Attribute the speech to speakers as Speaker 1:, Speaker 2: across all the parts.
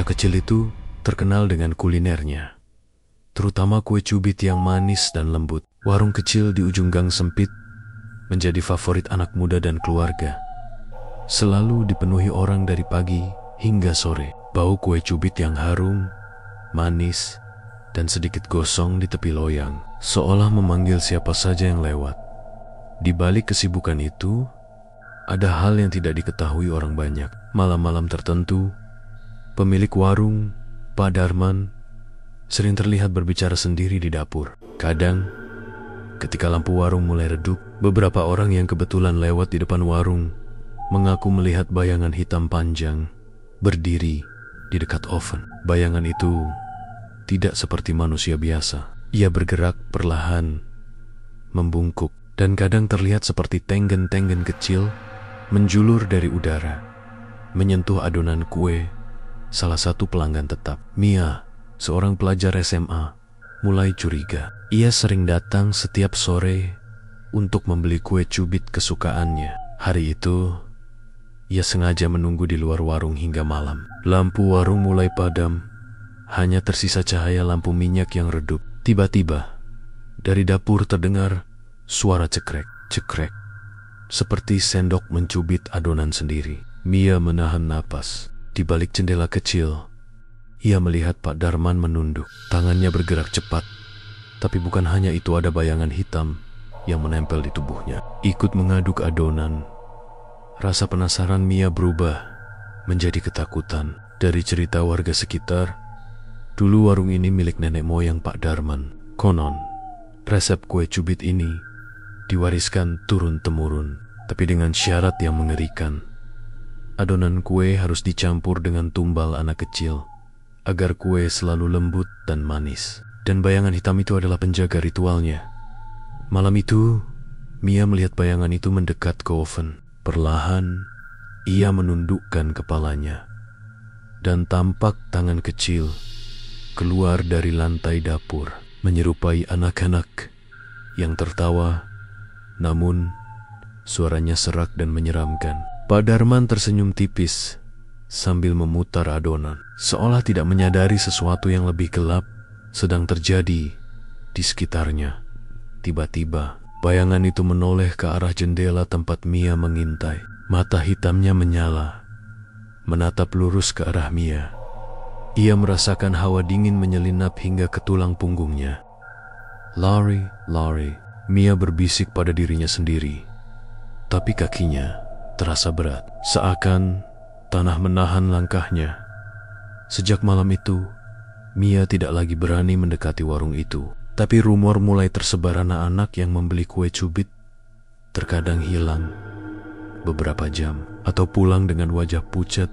Speaker 1: Kota kecil itu terkenal dengan kulinernya, terutama kue cubit yang manis dan lembut. Warung kecil di ujung gang sempit menjadi favorit anak muda dan keluarga. Selalu dipenuhi orang dari pagi hingga sore. Bau kue cubit yang harum, manis, dan sedikit gosong di tepi loyang, seolah memanggil siapa saja yang lewat. Di balik kesibukan itu, ada hal yang tidak diketahui orang banyak. Malam-malam tertentu, pemilik warung, Pak Darman, sering terlihat berbicara sendiri di dapur. Kadang, ketika lampu warung mulai redup, beberapa orang yang kebetulan lewat di depan warung mengaku melihat bayangan hitam panjang berdiri di dekat oven. Bayangan itu tidak seperti manusia biasa. Ia bergerak perlahan, membungkuk, dan kadang terlihat seperti tenggen-tenggen kecil menjulur dari udara, menyentuh adonan kue salah satu pelanggan tetap. Mia, seorang pelajar SMA, mulai curiga. Ia sering datang setiap sore untuk membeli kue cubit kesukaannya. Hari itu, ia sengaja menunggu di luar warung hingga malam. Lampu warung mulai padam, hanya tersisa cahaya lampu minyak yang redup. Tiba-tiba, dari dapur terdengar suara cekrek, seperti sendok mencubit adonan sendiri. Mia menahan napas. Di balik jendela kecil, ia melihat Pak Darman menunduk. Tangannya bergerak cepat, tapi bukan hanya itu, ada bayangan hitam yang menempel di tubuhnya. Ikut mengaduk adonan. Rasa penasaran Mia berubah menjadi ketakutan. Dari cerita warga sekitar, dulu warung ini milik nenek moyang Pak Darman. Konon, resep kue cubit ini diwariskan turun-temurun, tapi dengan syarat yang mengerikan. Adonan kue harus dicampur dengan tumbal anak kecil agar kue selalu lembut dan manis. Dan bayangan hitam itu adalah penjaga ritualnya. Malam itu, Mia melihat bayangan itu mendekat ke oven. Perlahan, ia menundukkan kepalanya, dan tampak tangan kecil keluar dari lantai dapur, menyerupai anak-anak yang tertawa, namun suaranya serak dan menyeramkan. Pak Darman tersenyum tipis sambil memutar adonan, seolah tidak menyadari sesuatu yang lebih gelap sedang terjadi di sekitarnya. Tiba-tiba, bayangan itu menoleh ke arah jendela tempat Mia mengintai. Mata hitamnya menyala, menatap lurus ke arah Mia. Ia merasakan hawa dingin menyelinap hingga ke tulang punggungnya. "Lari, lari," Mia berbisik pada dirinya sendiri. Tapi kakinya terasa berat, seakan tanah menahan langkahnya. Sejak malam itu, Mia tidak lagi berani mendekati warung itu. Tapi rumor mulai tersebar, anak-anak yang membeli kue cubit terkadang hilang beberapa jam atau pulang dengan wajah pucat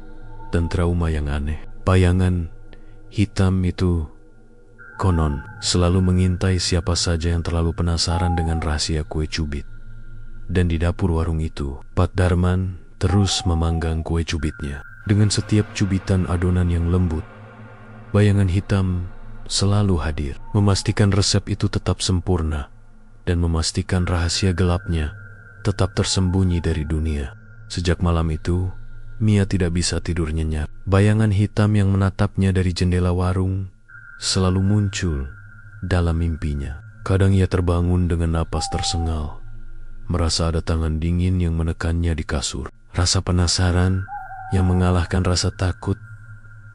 Speaker 1: dan trauma yang aneh. Bayangan hitam itu konon selalu mengintai siapa saja yang terlalu penasaran dengan rahasia kue cubit. Dan di dapur warung itu, Pak Darman terus memanggang kue cubitnya. Dengan setiap cubitan adonan yang lembut, bayangan hitam selalu hadir, memastikan resep itu tetap sempurna dan memastikan rahasia gelapnya tetap tersembunyi dari dunia. Sejak malam itu, Mia tidak bisa tidur nyenyak. Bayangan hitam yang menatapnya dari jendela warung selalu muncul dalam mimpinya. Kadang ia terbangun dengan napas tersengal, merasa ada tangan dingin yang menekannya di kasur. Rasa penasaran yang mengalahkan rasa takut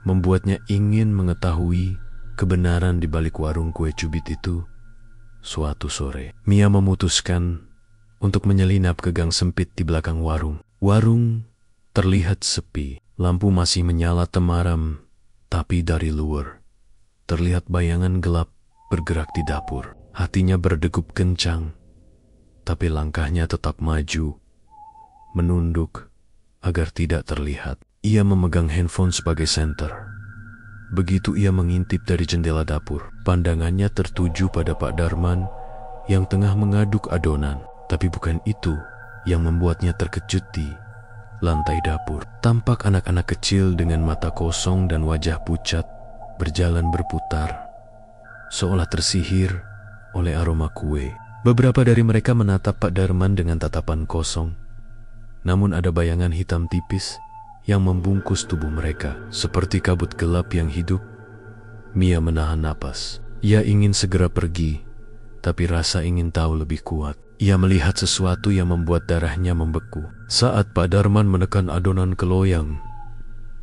Speaker 1: membuatnya ingin mengetahui kebenaran di balik warung kue cubit itu. Suatu sore, Mia memutuskan untuk menyelinap ke gang sempit di belakang warung. Warung terlihat sepi, lampu masih menyala temaram, tapi dari luar terlihat bayangan gelap bergerak di dapur. Hatinya berdegup kencang, tapi langkahnya tetap maju, menunduk agar tidak terlihat. Ia memegang handphone sebagai senter. Begitu ia mengintip dari jendela dapur, pandangannya tertuju pada Pak Darman yang tengah mengaduk adonan. Tapi bukan itu yang membuatnya terkejut. Di lantai dapur tampak anak-anak kecil dengan mata kosong dan wajah pucat berjalan berputar, seolah tersihir oleh aroma kue. Beberapa dari mereka menatap Pak Darman dengan tatapan kosong. Namun ada bayangan hitam tipis yang membungkus tubuh mereka. Seperti kabut gelap yang hidup, Mia menahan napas. Ia ingin segera pergi, tapi rasa ingin tahu lebih kuat. Ia melihat sesuatu yang membuat darahnya membeku. Saat Pak Darman menekan adonan ke loyang,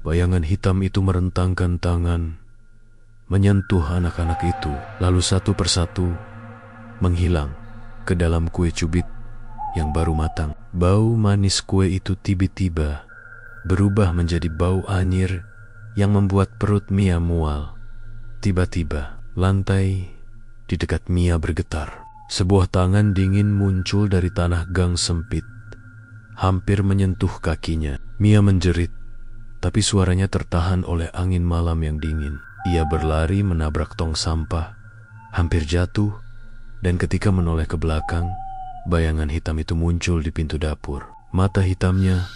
Speaker 1: bayangan hitam itu merentangkan tangan, menyentuh anak-anak itu, lalu satu persatu menghilang ke dalam kue cubit yang baru matang. Bau manis kue itu tiba-tiba berubah menjadi bau anyir yang membuat perut Mia mual. Tiba-tiba, lantai di dekat Mia bergetar. Sebuah tangan dingin muncul dari tanah gang sempit, hampir menyentuh kakinya. Mia menjerit, tapi suaranya tertahan oleh angin malam yang dingin. Ia berlari menabrak tong sampah, hampir jatuh, dan ketika menoleh ke belakang, bayangan hitam itu muncul di pintu dapur. Mata hitamnya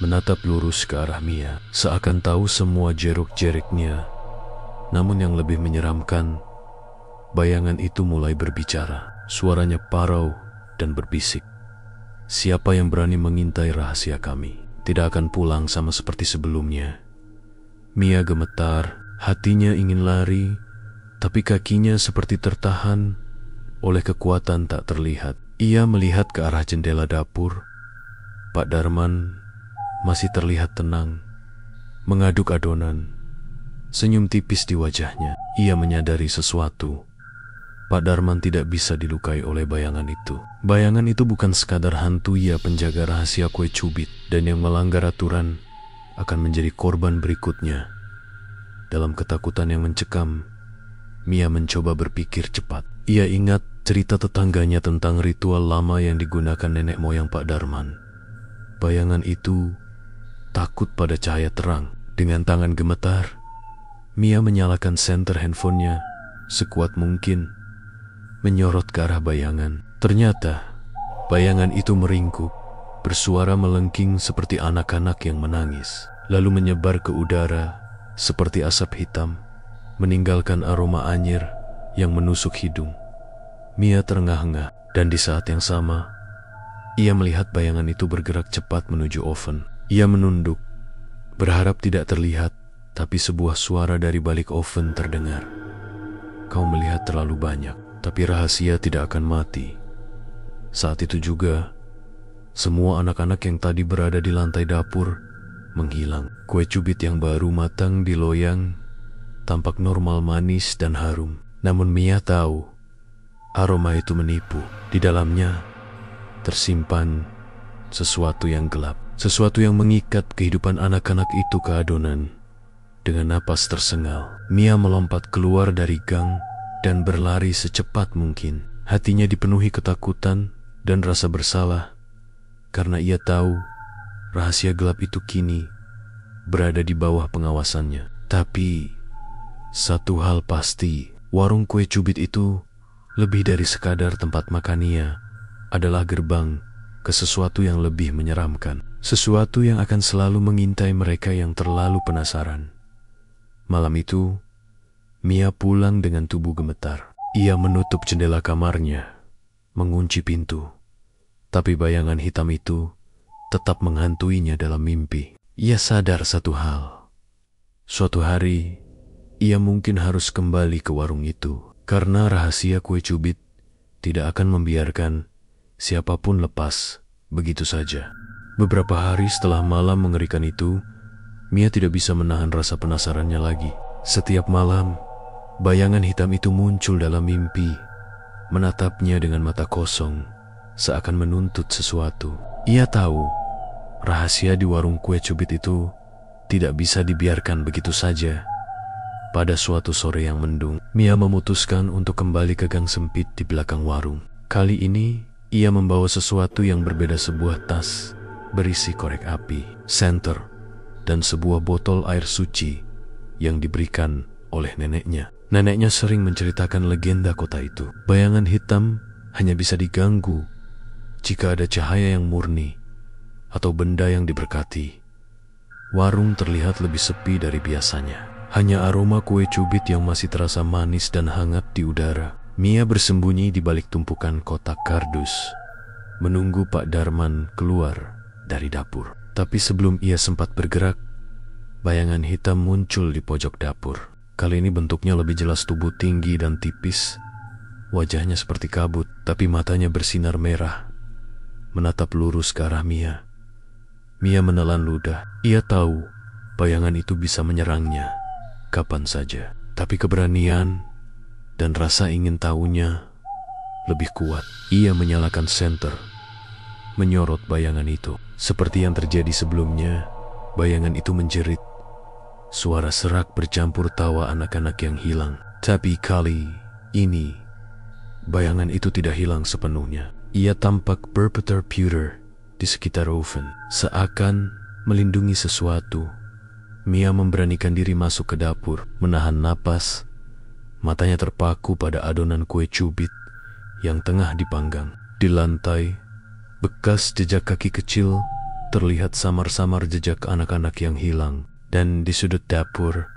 Speaker 1: menatap lurus ke arah Mia, seakan tahu semua jeruk-jeriknya. Namun yang lebih menyeramkan, bayangan itu mulai berbicara. Suaranya parau dan berbisik. Siapa yang berani mengintai rahasia kami, tidak akan pulang sama seperti sebelumnya. Mia gemetar, hatinya ingin lari, tapi kakinya seperti tertahan oleh kekuatan tak terlihat. Ia melihat ke arah jendela dapur. Pak Darman masih terlihat tenang, mengaduk adonan, senyum tipis di wajahnya. Ia menyadari sesuatu. Pak Darman tidak bisa dilukai oleh bayangan itu. Bayangan itu bukan sekadar hantu, ia penjaga rahasia kue cubit, dan yang melanggar aturan akan menjadi korban berikutnya. Dalam ketakutan yang mencekam, Mia mencoba berpikir cepat. Ia ingat cerita tetangganya tentang ritual lama yang digunakan nenek moyang Pak Darman. Bayangan itu takut pada cahaya terang. Dengan tangan gemetar, Mia menyalakan senter handphonenya sekuat mungkin, menyorot ke arah bayangan. Ternyata bayangan itu meringkuk, bersuara melengking seperti anak-anak yang menangis, lalu menyebar ke udara seperti asap hitam, meninggalkan aroma anyir yang menusuk hidung. Mia terengah-engah, dan di saat yang sama, ia melihat bayangan itu bergerak cepat menuju oven. Ia menunduk, berharap tidak terlihat, tapi sebuah suara dari balik oven terdengar. Kau melihat terlalu banyak, tapi rahasia tidak akan mati. Saat itu juga, semua anak-anak yang tadi berada di lantai dapur menghilang. Kue cubit yang baru matang di loyang tampak normal, manis dan harum. Namun Mia tahu, aroma itu menipu. Di dalamnya tersimpan sesuatu yang gelap, sesuatu yang mengikat kehidupan anak-anak itu ke adonan. Dengan napas tersengal, Mia melompat keluar dari gang dan berlari secepat mungkin. Hatinya dipenuhi ketakutan dan rasa bersalah, karena ia tahu rahasia gelap itu kini berada di bawah pengawasannya. Tapi satu hal pasti, warung kue cubit itu lebih dari sekadar tempat makannya, adalah gerbang ke sesuatu yang lebih menyeramkan. Sesuatu yang akan selalu mengintai mereka yang terlalu penasaran. Malam itu, Mia pulang dengan tubuh gemetar. Ia menutup jendela kamarnya, mengunci pintu. Tapi bayangan hitam itu tetap menghantuinya dalam mimpi. Ia sadar satu hal. Suatu hari, ia mungkin harus kembali ke warung itu, karena rahasia kue cubit tidak akan membiarkan siapapun lepas begitu saja. Beberapa hari setelah malam mengerikan itu, Mia tidak bisa menahan rasa penasarannya lagi. Setiap malam, bayangan hitam itu muncul dalam mimpi, menatapnya dengan mata kosong, seakan menuntut sesuatu. Ia tahu, rahasia di warung kue cubit itu tidak bisa dibiarkan begitu saja. Pada suatu sore yang mendung, Mia memutuskan untuk kembali ke gang sempit di belakang warung. Kali ini, ia membawa sesuatu yang berbeda, sebuah tas berisi korek api, senter, dan sebuah botol air suci yang diberikan oleh neneknya. Neneknya sering menceritakan legenda kota itu. Bayangan hitam hanya bisa diganggu jika ada cahaya yang murni atau benda yang diberkati. Warung terlihat lebih sepi dari biasanya. Hanya aroma kue cubit yang masih terasa manis dan hangat di udara. Mia bersembunyi di balik tumpukan kotak kardus, menunggu Pak Darman keluar dari dapur. Tapi sebelum ia sempat bergerak, bayangan hitam muncul di pojok dapur. Kali ini bentuknya lebih jelas, tubuh tinggi dan tipis. Wajahnya seperti kabut, tapi matanya bersinar merah, menatap lurus ke arah Mia. Mia menelan ludah. Ia tahu bayangan itu bisa menyerangnya kapan saja. Tapi keberanian dan rasa ingin tahunya lebih kuat. Ia menyalakan senter, menyorot bayangan itu. Seperti yang terjadi sebelumnya, bayangan itu menjerit. Suara serak bercampur tawa anak-anak yang hilang. Tapi kali ini, bayangan itu tidak hilang sepenuhnya. Ia tampak berputar-putar di sekitar oven, seakan melindungi sesuatu. Mia memberanikan diri masuk ke dapur, menahan napas. Matanya terpaku pada adonan kue cubit yang tengah dipanggang. Di lantai, bekas jejak kaki kecil terlihat samar-samar, jejak anak-anak yang hilang. Dan di sudut dapur,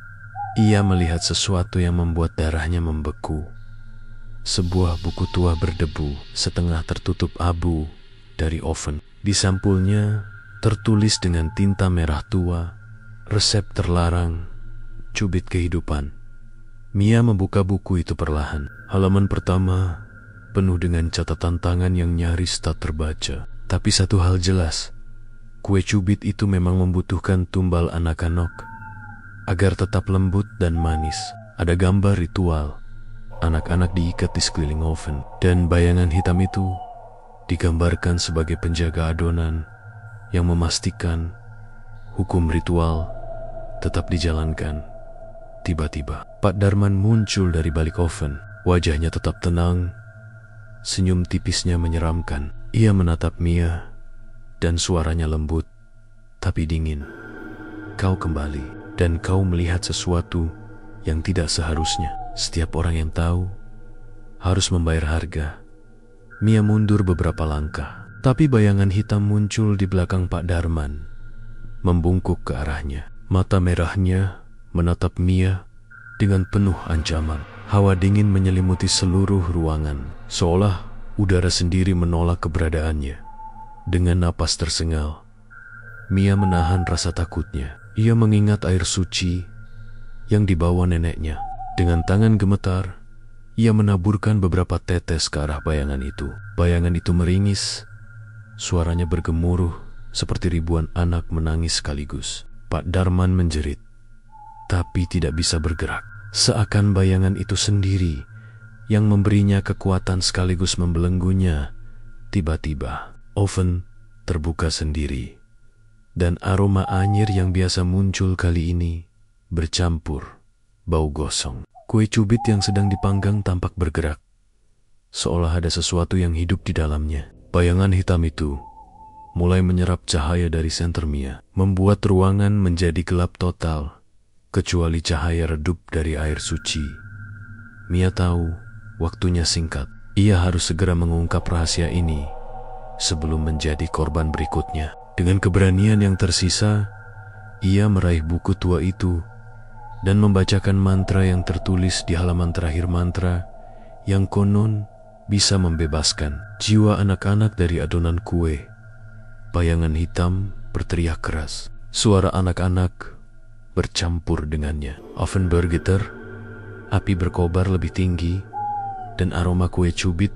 Speaker 1: ia melihat sesuatu yang membuat darahnya membeku. Sebuah buku tua berdebu, setengah tertutup abu dari oven. Di sampulnya tertulis dengan tinta merah tua, resep terlarang, cubit kehidupan. Mia membuka buku itu perlahan. Halaman pertama penuh dengan catatan tangan yang nyaris tak terbaca. Tapi satu hal jelas, kue cubit itu memang membutuhkan tumbal anak-anak agar tetap lembut dan manis. Ada gambar ritual. Anak-anak diikat di sekeliling oven, dan bayangan hitam itu digambarkan sebagai penjaga adonan yang memastikan hukum ritual tetap dijalankan. Tiba-tiba, Pak Darman muncul dari balik oven. Wajahnya tetap tenang, senyum tipisnya menyeramkan. Ia menatap Mia, dan suaranya lembut, tapi dingin. Kau kembali, dan kau melihat sesuatu yang tidak seharusnya. Setiap orang yang tahu harus membayar harga. Mia mundur beberapa langkah, tapi bayangan hitam muncul di belakang Pak Darman, membungkuk ke arahnya. Mata merahnya menatap Mia dengan penuh ancaman. Hawa dingin menyelimuti seluruh ruangan, seolah udara sendiri menolak keberadaannya. Dengan napas tersengal, Mia menahan rasa takutnya. Ia mengingat air suci yang dibawa neneknya. Dengan tangan gemetar, ia menaburkan beberapa tetes ke arah bayangan itu. Bayangan itu meringis, suaranya bergemuruh seperti ribuan anak menangis sekaligus. Pak Darman menjerit, tapi tidak bisa bergerak. Seakan bayangan itu sendiri yang memberinya kekuatan sekaligus membelenggunya. Tiba-tiba, oven terbuka sendiri, dan aroma anyir yang biasa muncul kali ini bercampur bau gosong. Kue cubit yang sedang dipanggang tampak bergerak, seolah ada sesuatu yang hidup di dalamnya. Bayangan hitam itu mulai menyerap cahaya dari senter Mia, membuat ruangan menjadi gelap total, kecuali cahaya redup dari air suci. Mia tahu waktunya singkat. Ia harus segera mengungkap rahasia ini sebelum menjadi korban berikutnya. Dengan keberanian yang tersisa, ia meraih buku tua itu dan membacakan mantra yang tertulis di halaman terakhir. Mantra yang konon bisa membebaskan jiwa anak-anak dari adonan kue. Bayangan hitam berteriak keras. Suara anak-anak bercampur dengannya. Oven bergetar, api berkobar lebih tinggi, dan aroma kue cubit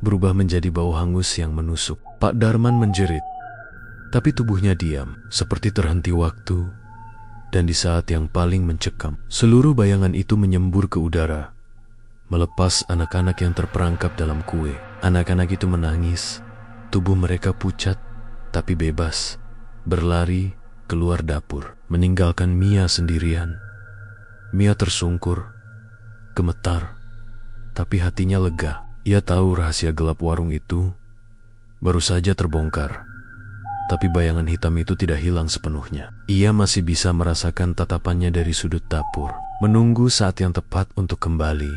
Speaker 1: berubah menjadi bau hangus yang menusuk. Pak Darman menjerit, tapi tubuhnya diam, seperti terhenti waktu. Dan di saat yang paling mencekam, seluruh bayangan itu menyembur ke udara, melepas anak-anak yang terperangkap dalam kue. Anak-anak itu menangis, tubuh mereka pucat tapi bebas, berlari keluar dapur, meninggalkan Mia sendirian. Mia tersungkur, gemetar, tapi hatinya lega. Ia tahu rahasia gelap warung itu baru saja terbongkar. Tapi bayangan hitam itu tidak hilang sepenuhnya. Ia masih bisa merasakan tatapannya dari sudut dapur, menunggu saat yang tepat untuk kembali.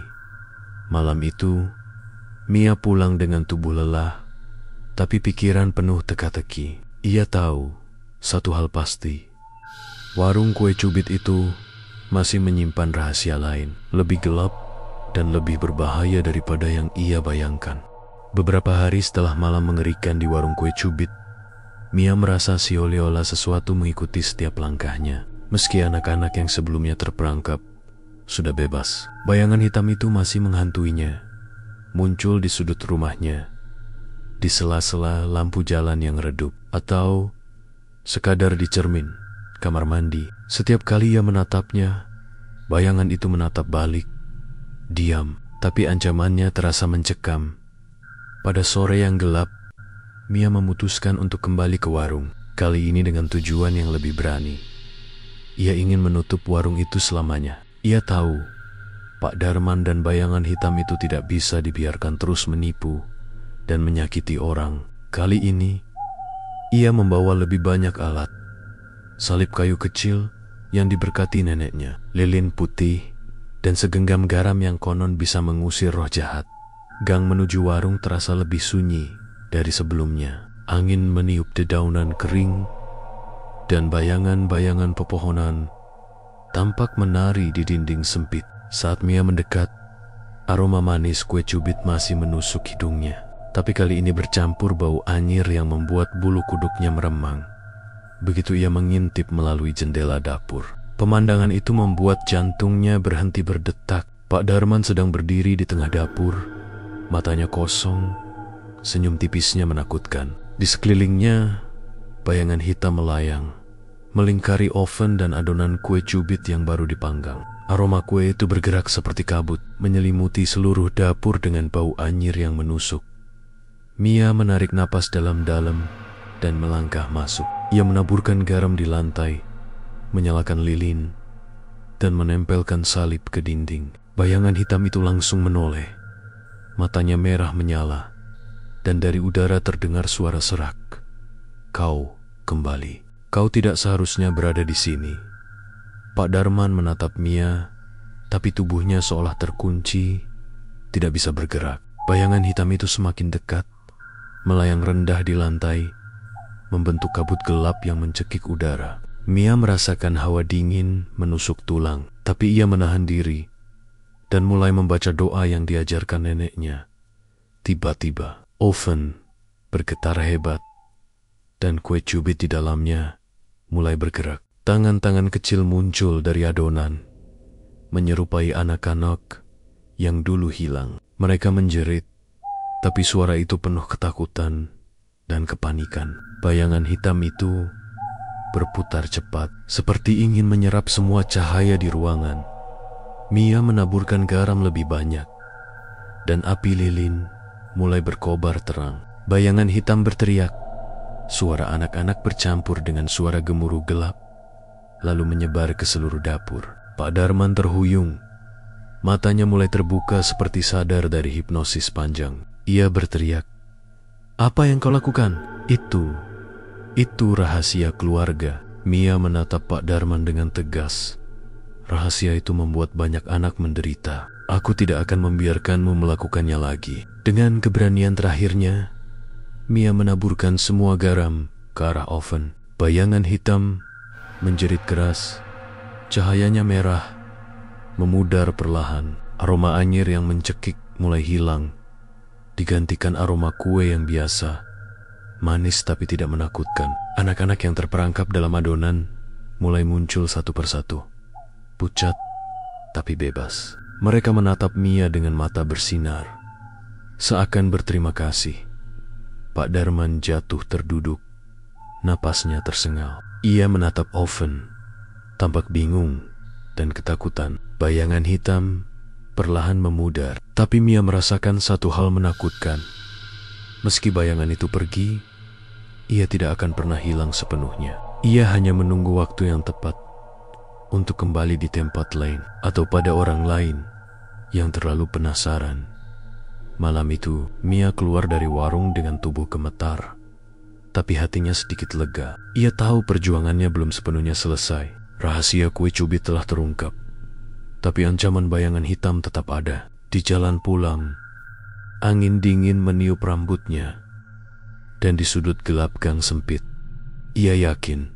Speaker 1: Malam itu, Mia pulang dengan tubuh lelah, tapi pikiran penuh teka-teki. Ia tahu satu hal pasti, warung kue cubit itu masih menyimpan rahasia lain, lebih gelap dan lebih berbahaya daripada yang ia bayangkan. Beberapa hari setelah malam mengerikan di warung kue cubit, Mia merasa seolah-olah sesuatu mengikuti setiap langkahnya. Meski anak-anak yang sebelumnya terperangkap sudah bebas, bayangan hitam itu masih menghantuinya. Muncul di sudut rumahnya, di sela-sela lampu jalan yang redup, atau sekadar di cermin kamar mandi. Setiap kali ia menatapnya, bayangan itu menatap balik, diam, tapi ancamannya terasa mencekam. Pada sore yang gelap, Mia memutuskan untuk kembali ke warung, kali ini dengan tujuan yang lebih berani. Ia ingin menutup warung itu selamanya. Ia tahu, Pak Darman dan bayangan hitam itu tidak bisa dibiarkan terus menipu dan menyakiti orang. Kali ini, ia membawa lebih banyak alat. Salib kayu kecil yang diberkati neneknya, lilin putih, dan segenggam garam yang konon bisa mengusir roh jahat. Gang menuju warung terasa lebih sunyi dari sebelumnya. Angin meniup dedaunan kering, dan bayangan-bayangan pepohonan tampak menari di dinding sempit. Saat Mia mendekat, aroma manis kue cubit masih menusuk hidungnya. Tapi kali ini bercampur bau anyir yang membuat bulu kuduknya meremang. Begitu ia mengintip melalui jendela dapur, pemandangan itu membuat jantungnya berhenti berdetak. Pak Darman sedang berdiri di tengah dapur, matanya kosong, senyum tipisnya menakutkan. Di sekelilingnya, bayangan hitam melayang, melingkari oven dan adonan kue cubit yang baru dipanggang. Aroma kue itu bergerak seperti kabut, menyelimuti seluruh dapur dengan bau anyir yang menusuk. Mia menarik napas dalam-dalam dan melangkah masuk. Ia menaburkan garam di lantai, menyalakan lilin, dan menempelkan salib ke dinding. Bayangan hitam itu langsung menoleh. Matanya merah menyala, dan dari udara terdengar suara serak. "Kau kembali. Kau tidak seharusnya berada di sini." Pak Darman menatap Mia, tapi tubuhnya seolah terkunci, tidak bisa bergerak. Bayangan hitam itu semakin dekat, melayang rendah di lantai, membentuk kabut gelap yang mencekik udara. Mia merasakan hawa dingin menusuk tulang, tapi ia menahan diri dan mulai membaca doa yang diajarkan neneknya. Tiba-tiba, oven bergetar hebat, dan kue cubit di dalamnya mulai bergerak. Tangan-tangan kecil muncul dari adonan, menyerupai anak-anak yang dulu hilang. Mereka menjerit, tapi suara itu penuh ketakutan dan kepanikan. Bayangan hitam itu berputar cepat, seperti ingin menyerap semua cahaya di ruangan. Mia menaburkan garam lebih banyak, dan api lilin mulai berkobar terang. Bayangan hitam berteriak. Suara anak-anak bercampur dengan suara gemuruh gelap, lalu menyebar ke seluruh dapur. Pak Darman terhuyung. Matanya mulai terbuka seperti sadar dari hipnosis panjang. Ia berteriak, "Apa yang kau lakukan?" Itu rahasia keluarga." Mia menatap Pak Darman dengan tegas. "Rahasia itu membuat banyak anak menderita. Aku tidak akan membiarkanmu melakukannya lagi." Dengan keberanian terakhirnya, Mia menaburkan semua garam ke arah oven. Bayangan hitam menjerit keras, cahayanya merah, memudar perlahan. Aroma anyir yang mencekik mulai hilang, digantikan aroma kue yang biasa, manis tapi tidak menakutkan. Anak-anak yang terperangkap dalam adonan mulai muncul satu persatu, pucat tapi bebas. Mereka menatap Mia dengan mata bersinar, seakan berterima kasih. Pak Darman jatuh terduduk, napasnya tersengal. Ia menatap oven, tampak bingung dan ketakutan. Bayangan hitam perlahan memudar, tapi Mia merasakan satu hal menakutkan. Meski bayangan itu pergi, ia tidak akan pernah hilang sepenuhnya. Ia hanya menunggu waktu yang tepat untuk kembali di tempat lain atau pada orang lain yang terlalu penasaran. Malam itu, Mia keluar dari warung dengan tubuh gemetar, tapi hatinya sedikit lega. Ia tahu perjuangannya belum sepenuhnya selesai. Rahasia kue cubit telah terungkap, tapi ancaman bayangan hitam tetap ada. Di jalan pulang, angin dingin meniup rambutnya, dan di sudut gelap gang sempit, ia yakin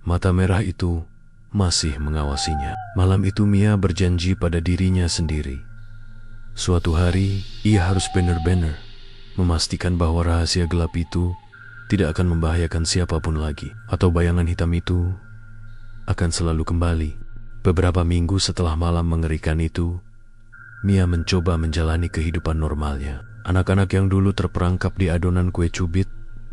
Speaker 1: mata merah itu masih mengawasinya. Malam itu Mia berjanji pada dirinya sendiri. Suatu hari, ia harus benar-benar memastikan bahwa rahasia gelap itu tidak akan membahayakan siapapun lagi, atau bayangan hitam itu akan selalu kembali. Beberapa minggu setelah malam mengerikan itu, Mia mencoba menjalani kehidupan normalnya. Anak-anak yang dulu terperangkap di adonan kue cubit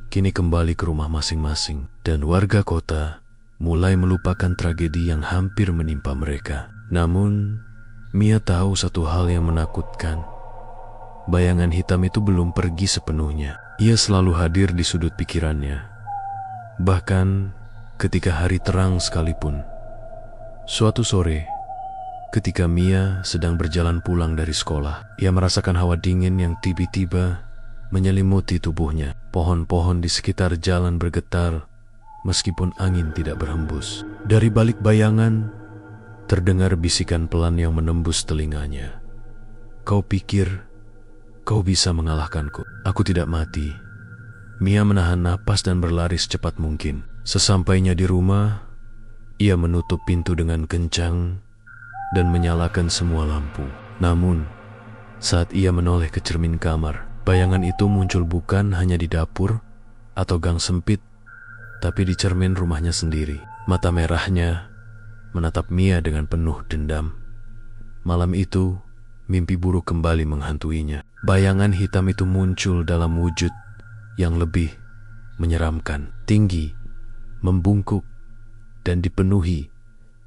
Speaker 1: kini kembali ke rumah masing-masing, dan warga kota mulai melupakan tragedi yang hampir menimpa mereka. Namun, Mia tahu satu hal yang menakutkan. Bayangan hitam itu belum pergi sepenuhnya. Ia selalu hadir di sudut pikirannya, bahkan ketika hari terang sekalipun. Suatu sore, ketika Mia sedang berjalan pulang dari sekolah, ia merasakan hawa dingin yang tiba-tiba menyelimuti tubuhnya. Pohon-pohon di sekitar jalan bergetar, meskipun angin tidak berhembus. Dari balik bayangan, terdengar bisikan pelan yang menembus telinganya. "Kau pikir kau bisa mengalahkanku? Aku tidak mati." Mia menahan napas dan berlari secepat mungkin. Sesampainya di rumah, ia menutup pintu dengan kencang dan menyalakan semua lampu. Namun, saat ia menoleh ke cermin kamar, bayangan itu muncul bukan hanya di dapur atau gang sempit, tapi di cermin rumahnya sendiri. Mata merahnya menatap Mia dengan penuh dendam. Malam itu, mimpi buruk kembali menghantuinya. Bayangan hitam itu muncul dalam wujud yang lebih menyeramkan, tinggi, membungkuk, dan dipenuhi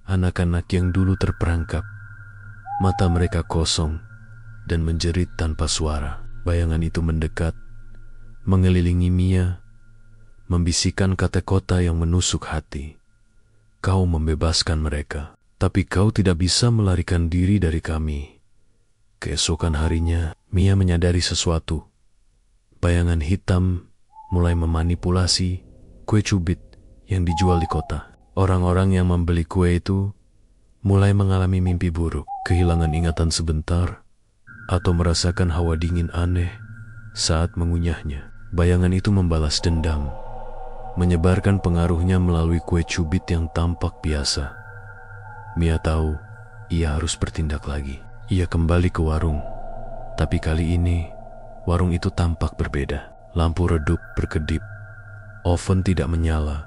Speaker 1: anak-anak yang dulu terperangkap. Mata mereka kosong dan menjerit tanpa suara. Bayangan itu mendekat, mengelilingi Mia, membisikkan kata-kata yang menusuk hati. "Kau membebaskan mereka, tapi kau tidak bisa melarikan diri dari kami." Keesokan harinya, Mia menyadari sesuatu. Bayangan hitam mulai memanipulasi kue cubit yang dijual di kota. Orang-orang yang membeli kue itu mulai mengalami mimpi buruk, kehilangan ingatan sebentar, atau merasakan hawa dingin aneh saat mengunyahnya. Bayangan itu membalas dendam, menyebarkan pengaruhnya melalui kue cubit yang tampak biasa. Mia tahu ia harus bertindak lagi. Ia kembali ke warung, tapi kali ini warung itu tampak berbeda. Lampu redup berkedip, oven tidak menyala,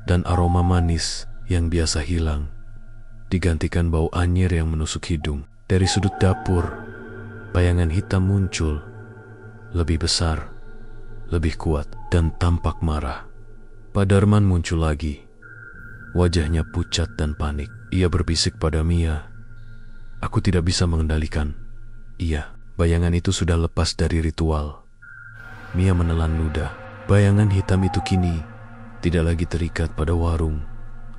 Speaker 1: dan aroma manis yang biasa hilang digantikan bau anyir yang menusuk hidung. Dari sudut dapur, bayangan hitam muncul, lebih besar, lebih kuat, dan tampak marah. Pak Darman muncul lagi, wajahnya pucat dan panik. Ia berbisik pada Mia, "Aku tidak bisa mengendalikan." Iya, bayangan itu sudah lepas dari ritual. Mia menelan ludah. Bayangan hitam itu kini tidak lagi terikat pada warung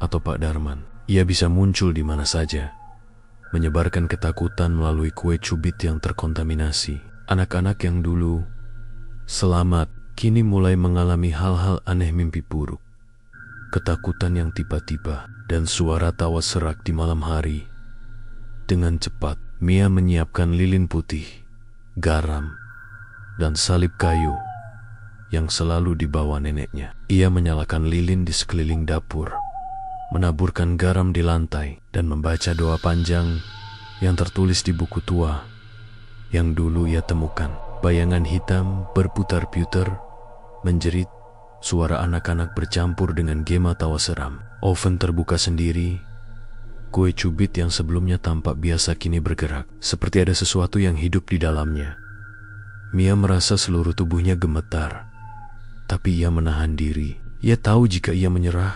Speaker 1: atau Pak Darman. Ia bisa muncul di mana saja, menyebarkan ketakutan melalui kue cubit yang terkontaminasi. Anak-anak yang dulu selamat kini mulai mengalami hal-hal aneh, mimpi buruk, ketakutan yang tiba-tiba, dan suara tawa serak di malam hari. Dengan cepat, Mia menyiapkan lilin putih, garam, dan salib kayu yang selalu dibawa neneknya. Ia menyalakan lilin di sekeliling dapur, menaburkan garam di lantai, dan membaca doa panjang yang tertulis di buku tua yang dulu ia temukan. Bayangan hitam berputar-putar, menjerit, suara anak-anak bercampur dengan gema tawa seram. Oven terbuka sendiri. Kue cubit yang sebelumnya tampak biasa kini bergerak, seperti ada sesuatu yang hidup di dalamnya. Mia merasa seluruh tubuhnya gemetar, tapi ia menahan diri. Ia tahu jika ia menyerah,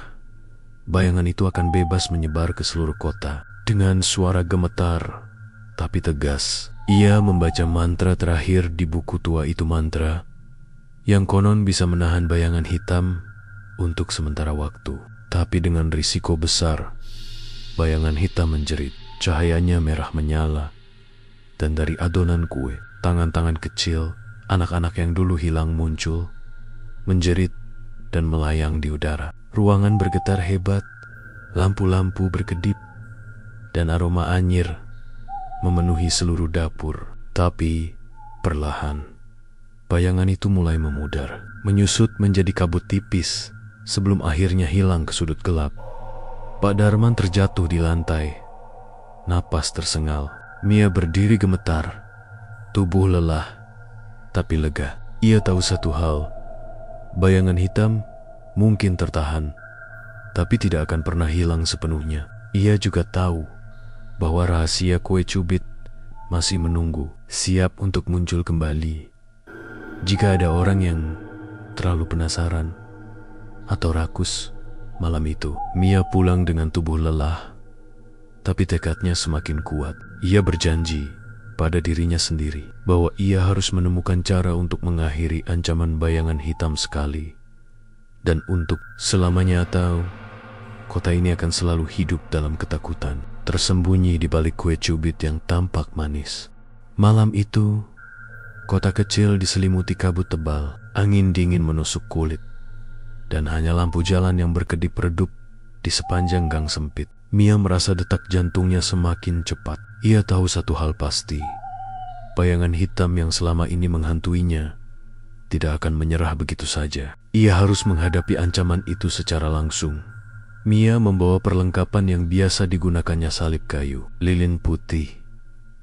Speaker 1: bayangan itu akan bebas menyebar ke seluruh kota. Dengan suara gemetar tapi tegas, ia membaca mantra terakhir di buku tua itu, mantra yang konon bisa menahan bayangan hitam untuk sementara waktu. Tapi dengan risiko besar, bayangan hitam menjerit, cahayanya merah menyala, dan dari adonan kue, tangan-tangan kecil anak-anak yang dulu hilang muncul, menjerit dan melayang di udara. Ruangan bergetar hebat, lampu-lampu berkedip, dan aroma anyir memenuhi seluruh dapur. Tapi perlahan, bayangan itu mulai memudar, menyusut menjadi kabut tipis sebelum akhirnya hilang ke sudut gelap. Pak Darman terjatuh di lantai, napas tersengal. Mia berdiri gemetar, tubuh lelah tapi lega. Ia tahu satu hal, Bayangan hitam mungkin tertahan, tapi tidak akan pernah hilang sepenuhnya. Ia juga tahu bahwa rahasia kue cubit masih menunggu, siap untuk muncul kembali. Jika ada orang yang terlalu penasaran atau rakus malam itu, Mia pulang dengan tubuh lelah, tapi tekadnya semakin kuat. Ia berjanji pada dirinya sendiri bahwa ia harus menemukan cara untuk mengakhiri ancaman bayangan hitam sekali dan untuk selamanya, atau kota ini akan selalu hidup dalam ketakutan, tersembunyi di balik kue cubit yang tampak manis. Malam itu, kota kecil diselimuti kabut tebal, angin dingin menusuk kulit, dan hanya lampu jalan yang berkedip redup di sepanjang gang sempit. Mia merasa detak jantungnya semakin cepat. Ia tahu satu hal pasti, bayangan hitam yang selama ini menghantuinya tidak akan menyerah begitu saja. Ia harus menghadapi ancaman itu secara langsung. Mia membawa perlengkapan yang biasa digunakannya, salib kayu, lilin putih,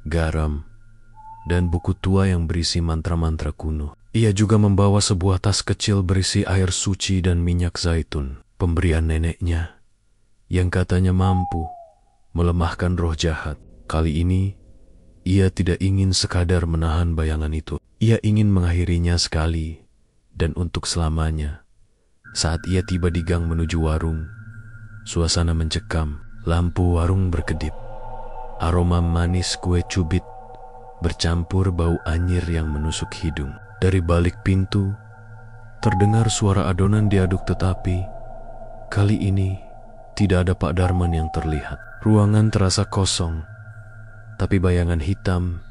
Speaker 1: garam, dan buku tua yang berisi mantra-mantra kuno. Ia juga membawa sebuah tas kecil berisi air suci dan minyak zaitun, pemberian neneknya, yang katanya mampu melemahkan roh jahat. Kali ini, ia tidak ingin sekadar menahan bayangan itu. Ia ingin mengakhirinya sekali dan untuk selamanya. Saat ia tiba di gang menuju warung, suasana mencekam, lampu warung berkedip. Aroma manis kue cubit bercampur bau anyir yang menusuk hidung. Dari balik pintu, terdengar suara adonan diaduk, tetapi kali ini tidak ada Pak Darman yang terlihat. Ruangan terasa kosong, tapi bayangan hitam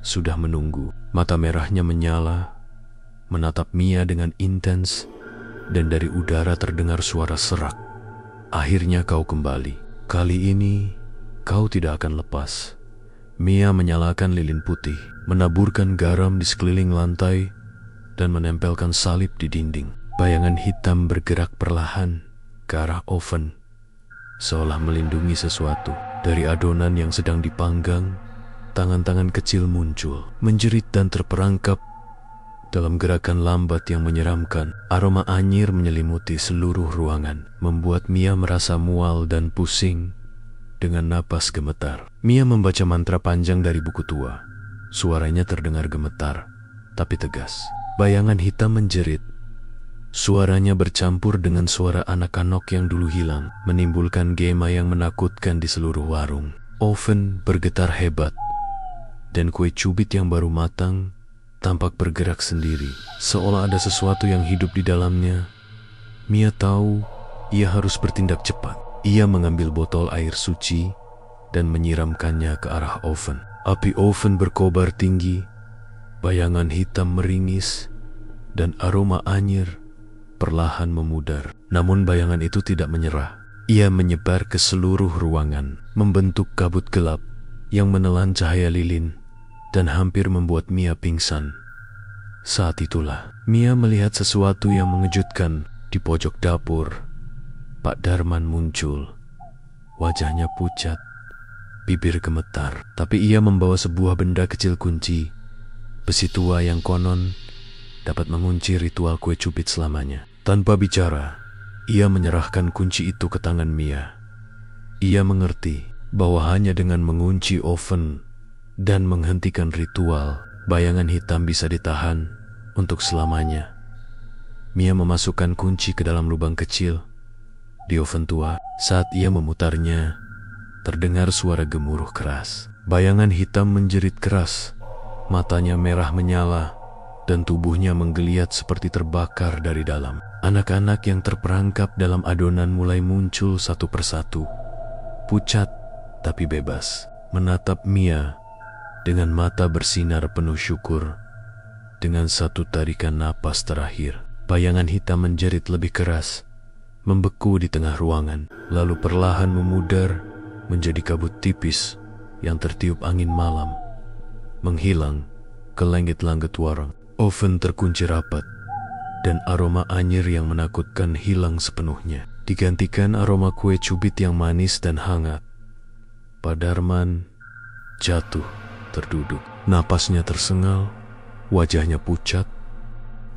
Speaker 1: sudah menunggu. Mata merahnya menyala, menatap Mia dengan intens, dan dari udara terdengar suara serak. Akhirnya kau kembali. Kali ini kau tidak akan lepas. Mia menyalakan lilin putih, menaburkan garam di sekeliling lantai, dan menempelkan salib di dinding. Bayangan hitam bergerak perlahan ke arah oven, seolah melindungi sesuatu. Dari adonan yang sedang dipanggang, tangan-tangan kecil muncul, menjerit dan terperangkap dalam gerakan lambat yang menyeramkan. Aroma anyir menyelimuti seluruh ruangan, membuat Mia merasa mual dan pusing dengan napas gemetar. Mia membaca mantra panjang dari buku tua. Suaranya terdengar gemetar, tapi tegas. Bayangan hitam menjerit. Suaranya bercampur dengan suara anak-anak yang dulu hilang, menimbulkan gema yang menakutkan di seluruh warung. Oven bergetar hebat, dan kue cubit yang baru matang tampak bergerak sendiri, seolah ada sesuatu yang hidup di dalamnya. Mia tahu ia harus bertindak cepat. Ia mengambil botol air suci dan menyiramkannya ke arah oven. Api oven berkobar tinggi, bayangan hitam meringis, dan aroma anyir perlahan memudar. Namun bayangan itu tidak menyerah. Ia menyebar ke seluruh ruangan, membentuk kabut gelap yang menelan cahaya lilin dan hampir membuat Mia pingsan. Saat itulah Mia melihat sesuatu yang mengejutkan. Di pojok dapur, Pak Darman muncul. Wajahnya pucat, bibir gemetar, tapi ia membawa sebuah benda kecil kunci, besi tua yang konon dapat mengunci ritual kue cubit selamanya. Tanpa bicara, ia menyerahkan kunci itu ke tangan Mia. Ia mengerti bahwa hanya dengan mengunci oven dan menghentikan ritual, bayangan hitam bisa ditahan untuk selamanya. Mia memasukkan kunci ke dalam lubang kecil di oven tua. Saat ia memutarnya, terdengar suara gemuruh keras. Bayangan hitam menjerit keras, matanya merah menyala, dan tubuhnya menggeliat seperti terbakar dari dalam. Anak-anak yang terperangkap dalam adonan mulai muncul satu persatu, pucat tapi bebas, menatap Mia dengan mata bersinar penuh syukur. Dengan satu tarikan napas terakhir, bayangan hitam menjerit lebih keras, membeku di tengah ruangan, lalu perlahan memudar menjadi kabut tipis yang tertiup angin malam, menghilang ke langit-langit warung. Oven terkunci rapat, dan aroma anyir yang menakutkan hilang sepenuhnya, digantikan aroma kue cubit yang manis dan hangat. Pak Darman jatuh terduduk, napasnya tersengal, wajahnya pucat,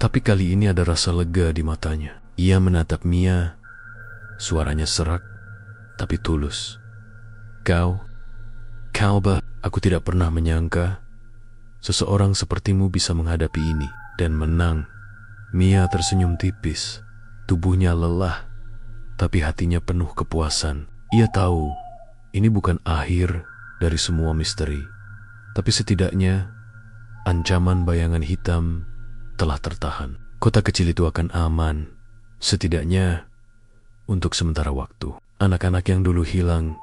Speaker 1: Tapi kali ini ada rasa lega di matanya. Ia menatap Mia, suaranya serak, tapi tulus. Kau, aku tidak pernah menyangka seseorang sepertimu bisa menghadapi ini dan menang. Mia tersenyum tipis, tubuhnya lelah, tapi hatinya penuh kepuasan. Ia tahu ini bukan akhir dari semua misteri, tapi setidaknya ancaman bayangan hitam telah tertahan. Kota kecil itu akan aman, setidaknya untuk sementara waktu. Anak-anak yang dulu hilang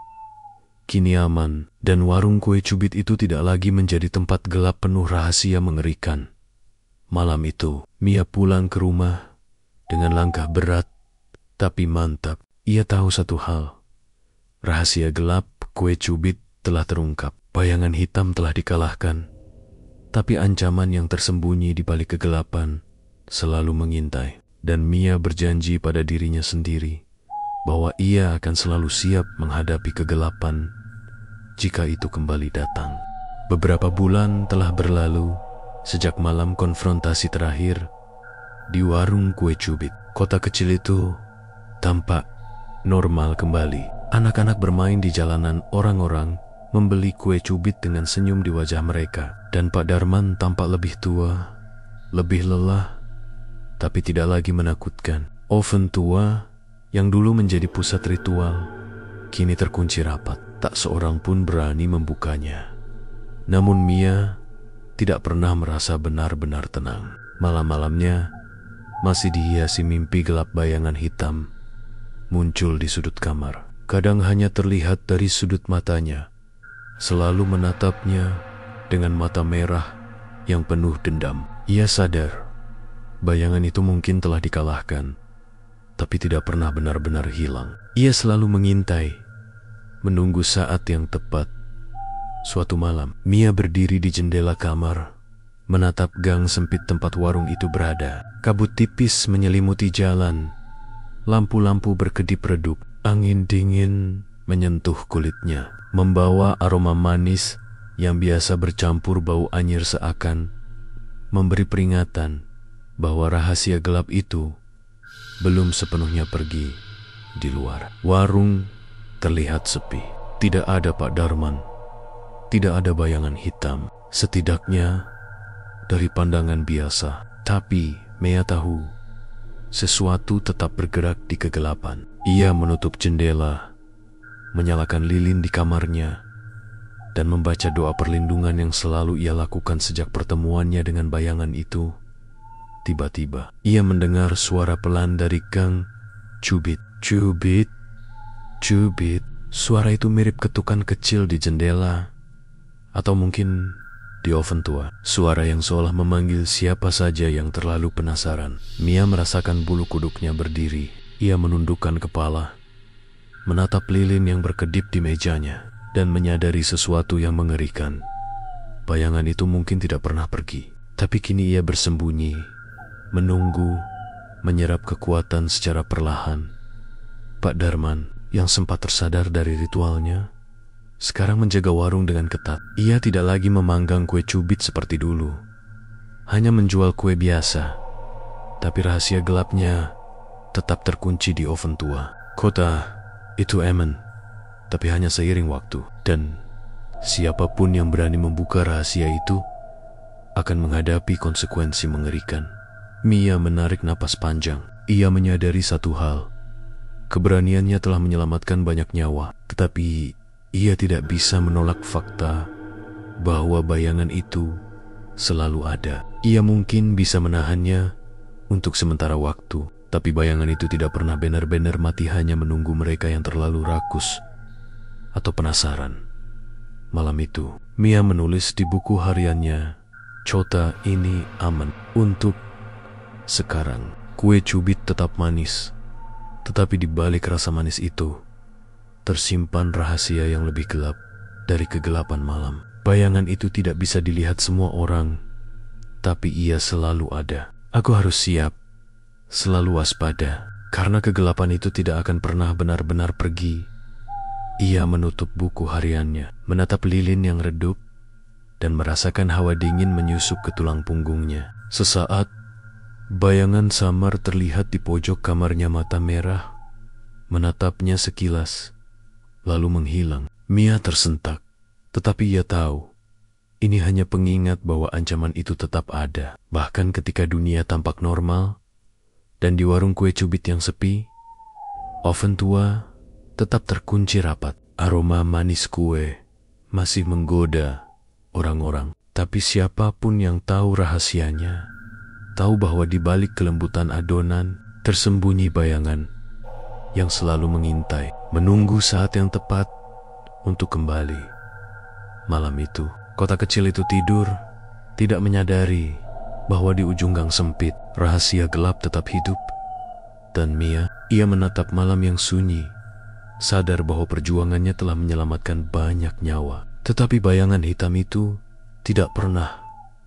Speaker 1: kini aman, dan warung kue cubit itu tidak lagi menjadi tempat gelap penuh rahasia mengerikan. Malam itu, Mia pulang ke rumah dengan langkah berat tapi mantap. Ia tahu satu hal, rahasia gelap kue cubit telah terungkap. Bayangan hitam telah dikalahkan, tapi ancaman yang tersembunyi di balik kegelapan selalu mengintai. Dan Mia berjanji pada dirinya sendiri bahwa ia akan selalu siap menghadapi kegelapan jika itu kembali datang. Beberapa bulan telah berlalu sejak malam konfrontasi terakhir di warung kue cubit. Kota kecil itu tampak normal kembali. Anak-anak bermain di jalanan, orang-orang membeli kue cubit dengan senyum di wajah mereka. Dan Pak Darman tampak lebih tua, lebih lelah, tapi tidak lagi menakutkan. Oven tua yang dulu menjadi pusat ritual kini terkunci rapat. Tak seorang pun berani membukanya. Namun Mia tidak pernah merasa benar-benar tenang. Malam-malamnya masih dihiasi mimpi gelap. Bayangan hitam muncul di sudut kamar. Kadang hanya terlihat dari sudut matanya, selalu menatapnya dengan mata merah yang penuh dendam. Ia sadar bayangan itu mungkin telah dikalahkan, tapi tidak pernah benar-benar hilang. Ia selalu mengintai, menunggu saat yang tepat. Suatu malam, Mia berdiri di jendela kamar, menatap gang sempit tempat warung itu berada. Kabut tipis menyelimuti jalan, lampu-lampu berkedip redup, angin dingin menyentuh kulitnya, membawa aroma manis yang biasa bercampur bau anyir, seakan memberi peringatan bahwa rahasia gelap itu belum sepenuhnya pergi di luar. Warung terlihat sepi. Tidak ada Pak Darman, tidak ada bayangan hitam, setidaknya dari pandangan biasa. Tapi Mia tahu sesuatu tetap bergerak di kegelapan. Ia menutup jendela, menyalakan lilin di kamarnya, dan membaca doa perlindungan yang selalu ia lakukan sejak pertemuannya dengan bayangan itu. Tiba-tiba ia mendengar suara pelan dari gang cubit. Cubit, cubit. Suara itu mirip ketukan kecil di jendela, atau mungkin di oven tua. Suara yang seolah memanggil siapa saja yang terlalu penasaran. Mia merasakan bulu kuduknya berdiri. Ia menundukkan kepala, menatap lilin yang berkedip di mejanya, dan menyadari sesuatu yang mengerikan. Bayangan itu mungkin tidak pernah pergi, tapi kini ia bersembunyi, menunggu, menyerap kekuatan secara perlahan. Pak Darman yang sempat tersadar dari ritualnya sekarang menjaga warung dengan ketat. Ia tidak lagi memanggang kue cubit seperti dulu, hanya menjual kue biasa, tapi rahasia gelapnya tetap terkunci di oven tua. Kota itu aman, tapi hanya seiring waktu, dan siapapun yang berani membuka rahasia itu akan menghadapi konsekuensi mengerikan. Mia menarik napas panjang. Ia menyadari satu hal, keberaniannya telah menyelamatkan banyak nyawa, tetapi ia tidak bisa menolak fakta bahwa bayangan itu selalu ada. Ia mungkin bisa menahannya untuk sementara waktu, tapi bayangan itu tidak pernah benar-benar mati, hanya menunggu mereka yang terlalu rakus atau penasaran. Malam itu, Mia menulis di buku hariannya, "Kota ini aman untuk sekarang." Kue cubit tetap manis, tetapi di balik rasa manis itu tersimpan rahasia yang lebih gelap dari kegelapan malam. Bayangan itu tidak bisa dilihat semua orang, tapi ia selalu ada. Aku harus siap, selalu waspada, karena kegelapan itu tidak akan pernah benar-benar pergi. Ia menutup buku hariannya, menatap lilin yang redup, dan merasakan hawa dingin menyusup ke tulang punggungnya. Sesaat, Bayangan samar terlihat di pojok kamarnya, mata merah menatapnya sekilas, lalu menghilang. Mia tersentak, tetapi ia tahu ini hanya pengingat bahwa ancaman itu tetap ada. Bahkan ketika dunia tampak normal, dan di warung kue cubit yang sepi, oven tua tetap terkunci rapat. Aroma manis kue masih menggoda orang-orang. Tapi siapapun yang tahu rahasianya, tahu bahwa di balik kelembutan adonan tersembunyi bayangan yang selalu mengintai, menunggu saat yang tepat untuk kembali. Malam itu, kota kecil itu tidur, tidak menyadari bahwa di ujung gang sempit, rahasia gelap tetap hidup. Dan Mia, ia menatap malam yang sunyi, sadar bahwa perjuangannya telah menyelamatkan banyak nyawa. Tetapi bayangan hitam itu tidak pernah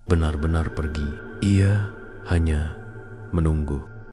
Speaker 1: benar-benar pergi. Ia hanya menunggu.